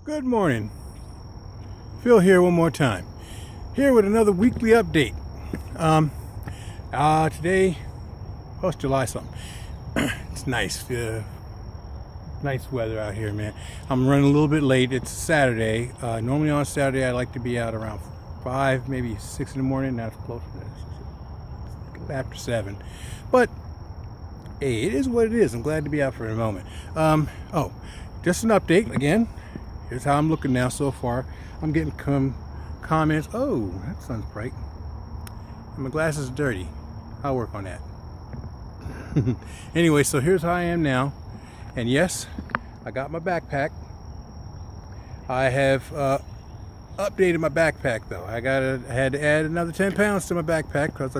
Good morning. Phil here one more time. Here with another weekly update. Today, oh, it's July something. It's nice. Nice weather out here, man. I'm running a little bit late. It's Saturday. Normally on Saturday, I like to be out around 5, maybe 6 in the morning. Now it's closer to after 7. But hey, it is what it is. I'm glad to be out for a moment. Oh, just an update again. Here's how I'm looking now so far. I'm getting comments. Oh, that sun's bright. And my glasses are dirty. I'll work on that. Anyway, so here's how I am now. And yes, I got my backpack. I have updated my backpack though. I had to add another 10 pounds to my backpack because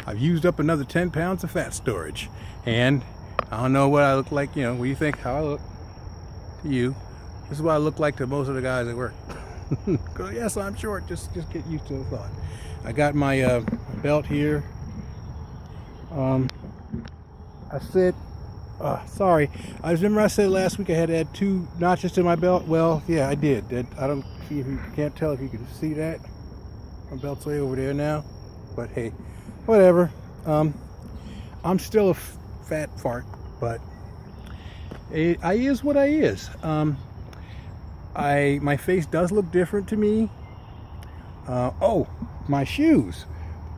I've used up another 10 pounds of fat storage. And I don't know what I look like. What do you think? How I look to you? This is what I look like to most of the guys at work. Because yes, I'm short. Just get used to the thought. I got my belt here. I said, sorry. I remember I said last week I had to add 2 notches to my belt. Well, yeah, I did. I don't see if you can't tell if you can see that. My belt's way over there now. But hey, whatever. I'm still a fat fart, but I is what I is. My face does look different to me. Oh, my shoes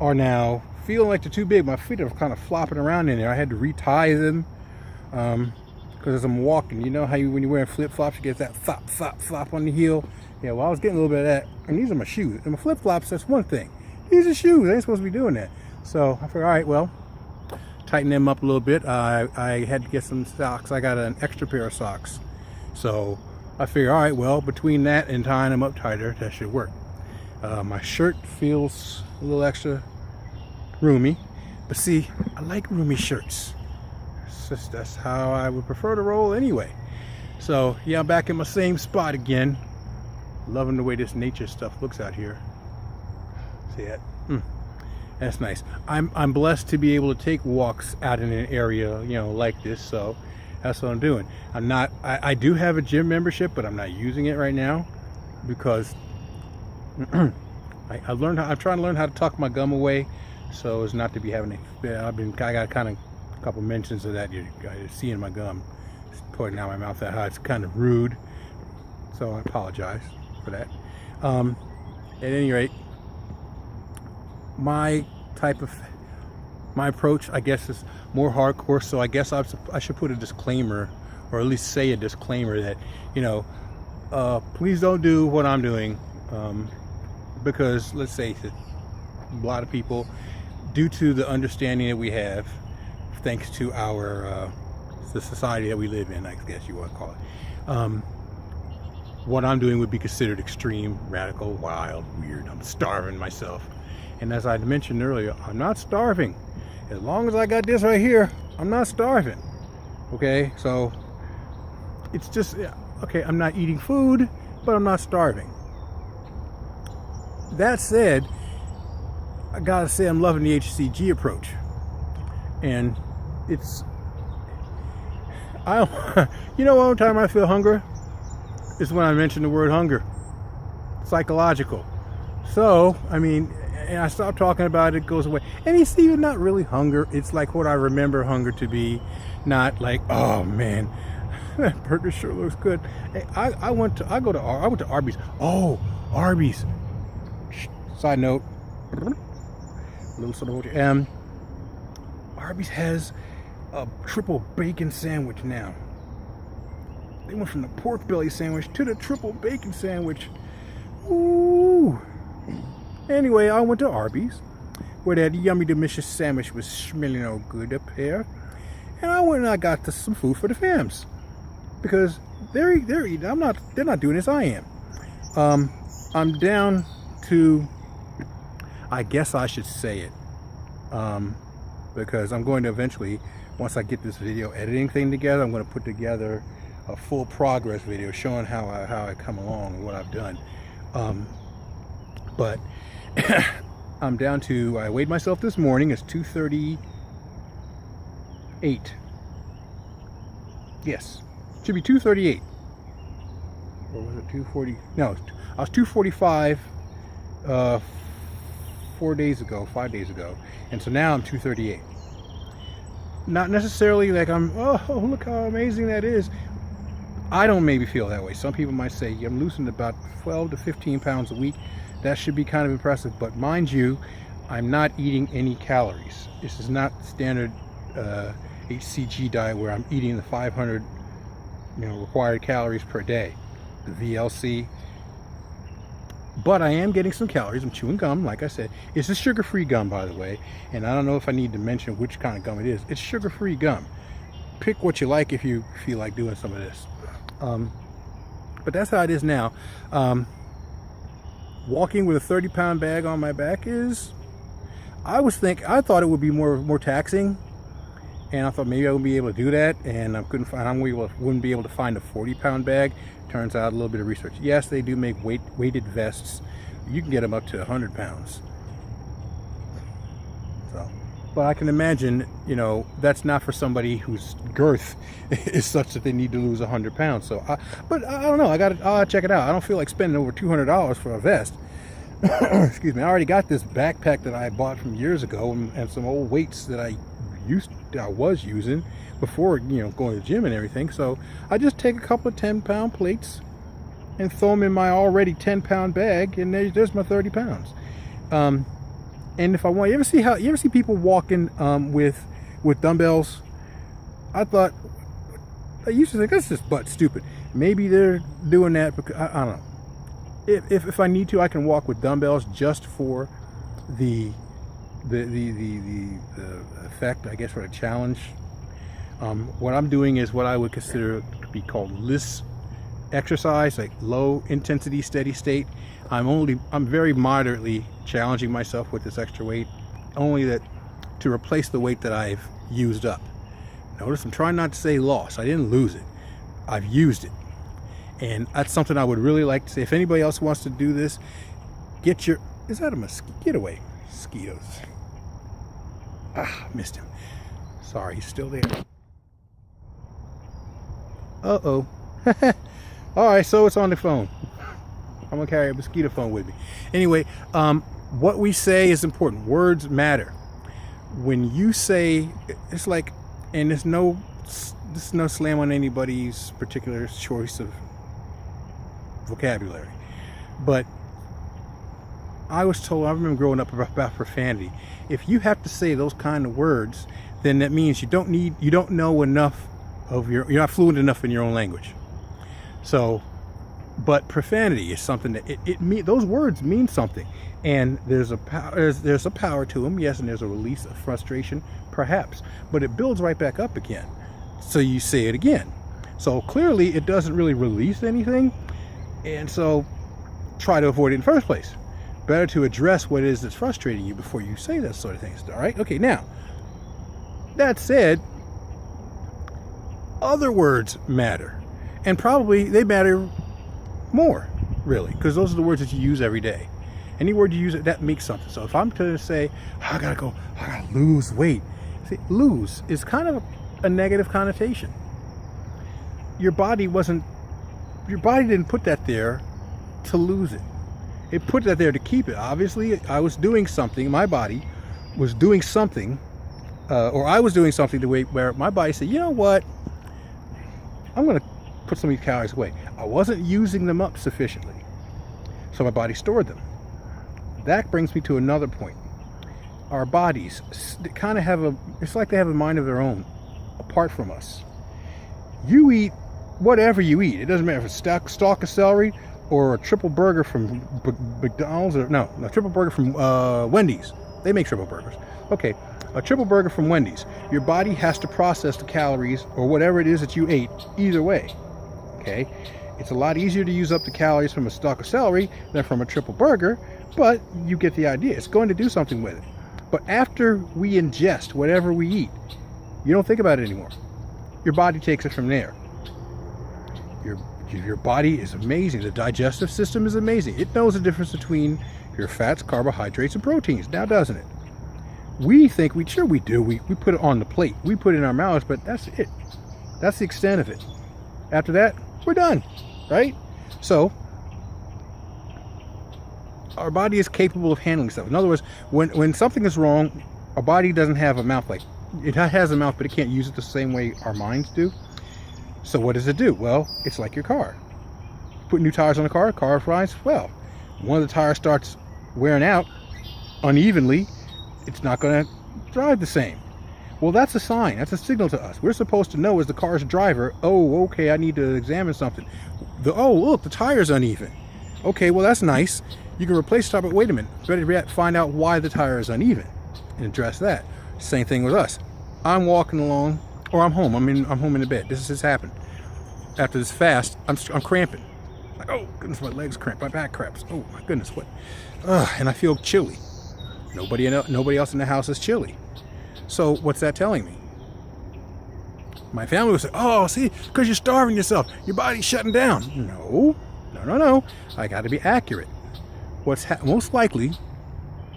are now feeling like they're too big. My feet are kind of flopping around in there. I had to retie them because as I'm walking, you know how when you're wearing flip-flops, you get that flop, flop, flop on the heel. Yeah, well, I was getting a little bit of that. And these are my shoes. And my flip-flops, that's one thing. These are shoes. I ain't supposed to be doing that. So I figured, all right, well, tighten them up a little bit. I had to get some socks. I got an extra pair of socks. So I figured, all right, well, between that and tying them up tighter, that should work. My shirt feels a little extra roomy, but see, I like roomy shirts. That's how I would prefer to roll anyway. So yeah, I'm back in my same spot again. Loving the way this nature stuff looks out here. See that? That's nice. I'm blessed to be able to take walks out in an area, like this. So that's what I'm doing. I do have a gym membership, but I'm not using it right now because I'm trying to learn how to tuck my gum away so as not to be having I got kind of a couple mentions of that. You're seeing my gum pointing out my mouth that high. It's kind of rude. So I apologize for that. At any rate, my approach, I guess, is more hardcore. So I guess I should put a disclaimer, or at least say a disclaimer that, please don't do what I'm doing, because let's face it, a lot of people, due to the understanding that we have, thanks to the society that we live in, I guess you want to call it, what I'm doing would be considered extreme, radical, wild, weird. I'm starving myself. And as I mentioned earlier, I'm not starving. As long as I got this right here, I'm not starving. Okay, so it's just, okay, I'm not eating food, but I'm not starving. That said, I gotta say I'm loving the HCG approach. And one time I feel hunger is when I mention the word hunger. Psychological. So, and I stop talking about it, it goes away. And it's even not really hunger. It's like what I remember hunger to be. Not like, oh man, that burger sure looks good. Hey, I went to Arby's. Oh, Arby's. Side note. Arby's has a triple bacon sandwich now. They went from the pork belly sandwich to the triple bacon sandwich. Ooh. Anyway, I went to Arby's, where that yummy delicious sandwich was smelling all good up there. And I went and I got some food for the fams. Because they're eating. They're not doing this, I am. I'm down to, I guess I should say it. Because I'm going to eventually, once I get this video editing thing together, I'm going to put together a full progress video showing how I come along and what I've done. But I'm down to, I weighed myself this morning, it's 238. Yes, should be 238. or was it 240? No, I was 245 5 days ago, and so now I'm 238. Not necessarily like oh, look how amazing that is. I don't maybe feel that way. Some people might say I'm losing about 12 to 15 pounds a week. That should be kind of impressive, but mind you, I'm not eating any calories. This is not standard HCG diet where I'm eating the 500 required calories per day, the VLC. But I am getting some calories. I'm chewing gum, like I said. It's a sugar-free gum, by the way, and I don't know if I need to mention which kind of gum it is. It's sugar-free gum. Pick what you like if you feel like doing some of this. But that's how it is now. Walking with a 30-pound bag on my back I thought it would be more taxing, and I thought maybe I wouldn't be able to do that, and I wouldn't be able to find a 40-pound bag. Turns out, a little bit of research. Yes, they do make weighted vests. You can get them up to 100 pounds. So, but I can imagine, that's not for somebody whose girth is such that they need to lose 100 pounds. So, but I don't know. I'll check it out. I don't feel like spending over $200 for a vest. Excuse me. I already got this backpack that I bought from years ago, and some old weights that I was using before going to the gym and everything. So I just take a couple of 10-pound plates and throw them in my already 10-pound bag, and there's my 30 pounds. And if I want, you ever see people walking with dumbbells? I thought, I used to think that's just butt stupid. Maybe they're doing that because I don't know. If I need to, I can walk with dumbbells just for the effect, I guess, for a challenge. What I'm doing is what I would consider to be called LISS exercise, like low intensity steady state. I'm very moderately challenging myself with this extra weight, only that to replace the weight that I've used up. Notice I'm trying not to say lost. I didn't lose it. I've used it. And that's something I would really like to say. If anybody else wants to do this, is that a mosquito? Get away, mosquitoes. Missed him. Sorry, he's still there. Uh-oh. All right, so it's on the phone. I'm gonna carry a mosquito phone with me. Anyway, what we say is important. Words matter. When you say, it's like, and there's no slam on anybody's particular choice of vocabulary, but I remember growing up about profanity. If you have to say those kind of words, then that means you don't know enough you're not fluent enough in your own language. So, but profanity is something that those words mean something, and there's a power to them, yes, and there's a release of frustration, perhaps, but it builds right back up again. So you say it again. So clearly it doesn't really release anything, and so try to avoid it in the first place. Better to address what it is that's frustrating you before you say that sort of things. All right? Okay, now, that said, other words matter. And probably they matter more, really, because those are the words that you use every day. Any word you use, that makes something. So if I'm to say, I gotta lose weight. See, lose is kind of a negative connotation. Your body didn't put that there to lose it. It put that there to keep it. Obviously, I was doing something, my body was doing something, or I was doing something where my body said, you know what, I'm going to put some of these calories away. I wasn't using them up sufficiently, so my body stored them. That brings me to another point. Our bodies kind of it's like they have a mind of their own, apart from us. You eat whatever you eat. It doesn't matter if it's a stalk of celery or a triple burger from McDonald's, or a triple burger from Wendy's. They make triple burgers. Okay, a triple burger from Wendy's. Your body has to process the calories or whatever it is that you ate either way. Okay, it's a lot easier to use up the calories from a stalk of celery than from a triple burger, but you get the idea. It's going to do something with it. But after we ingest whatever we eat, you don't think about it anymore. Your body takes it from there. Your body is amazing. The digestive system is amazing. It knows the difference between your fats, carbohydrates, and proteins, now doesn't it? We think we do. We put it on the plate. We put it in our mouths, but that's it. That's the extent of it. After that, we're done, right? So our body is capable of handling stuff. In other words, when something is wrong, our body doesn't have a mouth. Like, it has a mouth, but it can't use it the same way our minds do. So what does it do? Well, it's like your car. Put new tires on the car flies. Well, one of the tires starts wearing out unevenly, it's not going to drive the same. Well, that's a sign. That's a signal to us. We're supposed to know, as the car's driver, oh, okay, I need to examine something. Oh, look, the tire's uneven. Okay, well, that's nice. You can replace the tire, but wait a minute. Better yet, find out why the tire is uneven and address that. Same thing with us. I'm walking along, or I'm home. I'm home in the bed. This has happened. After this fast, I'm cramping. Like, oh goodness, my legs cramp, my back cramps. Oh my goodness, what? And I feel chilly. Nobody else in the house is chilly. So what's that telling me? My family would say, oh, see, because you're starving yourself. Your body's shutting down. No. I got to be accurate. What's most likely,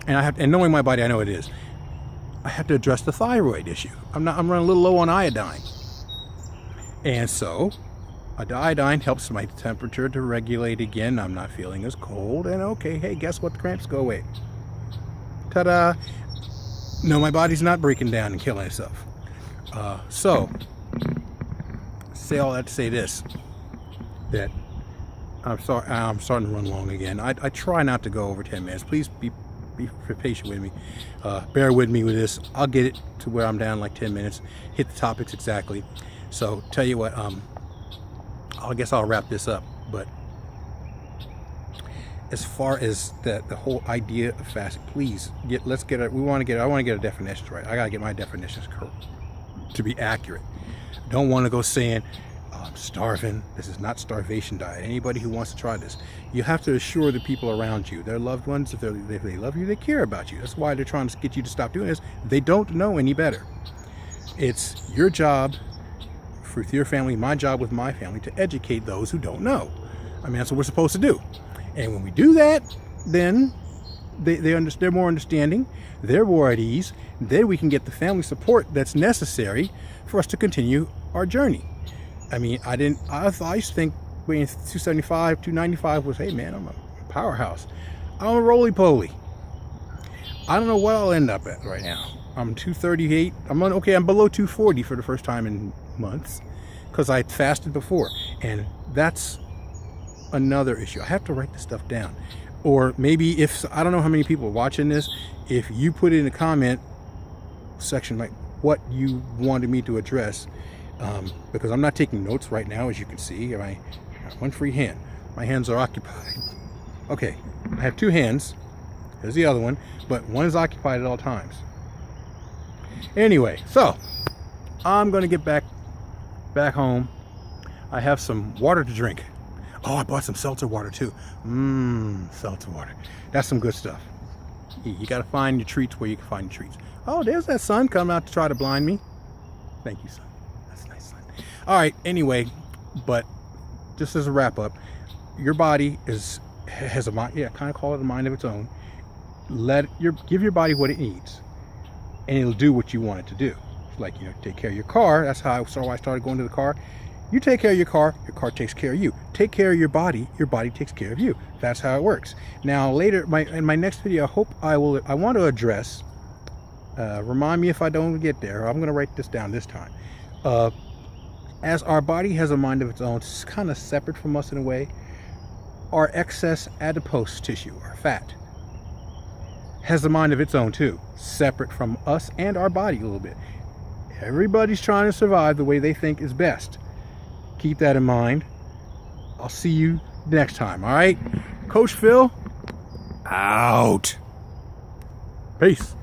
and knowing my body, I know it is, I have to address the thyroid issue. I'm running a little low on iodine. And so iodine helps my temperature to regulate again. I'm not feeling as cold. And okay, hey, guess what? The cramps go away. Ta-da. No, my body's not breaking down and killing itself. So, say all that to say this, that I'm sorry, I'm starting to run long again. I try not to go over 10 minutes. Please be patient with me. Bear with me with this. I'll get it to where I'm down like 10 minutes. Hit the topics exactly. So, tell you what, I guess I'll wrap this up. But as far as the whole idea of fasting, please I want to get a definition right. I gotta get my definitions correct to be accurate. I don't want to go saying, oh, I'm starving. This is not starvation diet. Anybody who wants to try this, you have to assure the people around you, their loved ones, if they love you, they care about you. That's why they're trying to get you to stop doing this. They don't know any better. It's your job with your family, my job with my family, to educate those who don't know. I mean, that's what we're supposed to do. And when we do that, then they're more understanding, they're more at ease, then we can get the family support that's necessary for us to continue our journey. I mean, I used to think weighing 275, 295 was, hey man, I'm a powerhouse. I'm a roly-poly. I don't know what I'll end up at right now. I'm 238. I'm below 240 for the first time in months because I fasted before. And that's another issue. I have to write this stuff down. Or maybe I don't know how many people are watching this, if you put in a comment section like what you wanted me to address, because I'm not taking notes right now, as you can see. I got one free hand. My hands are occupied. Okay, I have two hands. There's the other one, but one is occupied at all times. Anyway, so I'm going to get back home. I have some water to drink. Oh, I bought some seltzer water too. Seltzer water. That's some good stuff. You got to find your treats where you can find your treats. Oh, there's that sun coming out to try to blind me. Thank you, sun. That's a nice sun. All right, anyway, but just as a wrap up, your body has a mind, kind of call it a mind of its own. Give your body what it needs, and it'll do what you want it to do. Like, take care of your car. That's how I started going to the car. You take care of your car takes care of you. Take care of your body takes care of you. That's how it works. Now later, in my next video, I want to address, remind me if I don't get there, I'm going to write this down this time. As our body has a mind of its own, it's kind of separate from us in a way, our excess adipose tissue, our fat, has a mind of its own too, separate from us and our body a little bit. Everybody's trying to survive the way they think is best. Keep that in mind. I'll see you next time, all right? Coach Phil, out. Peace.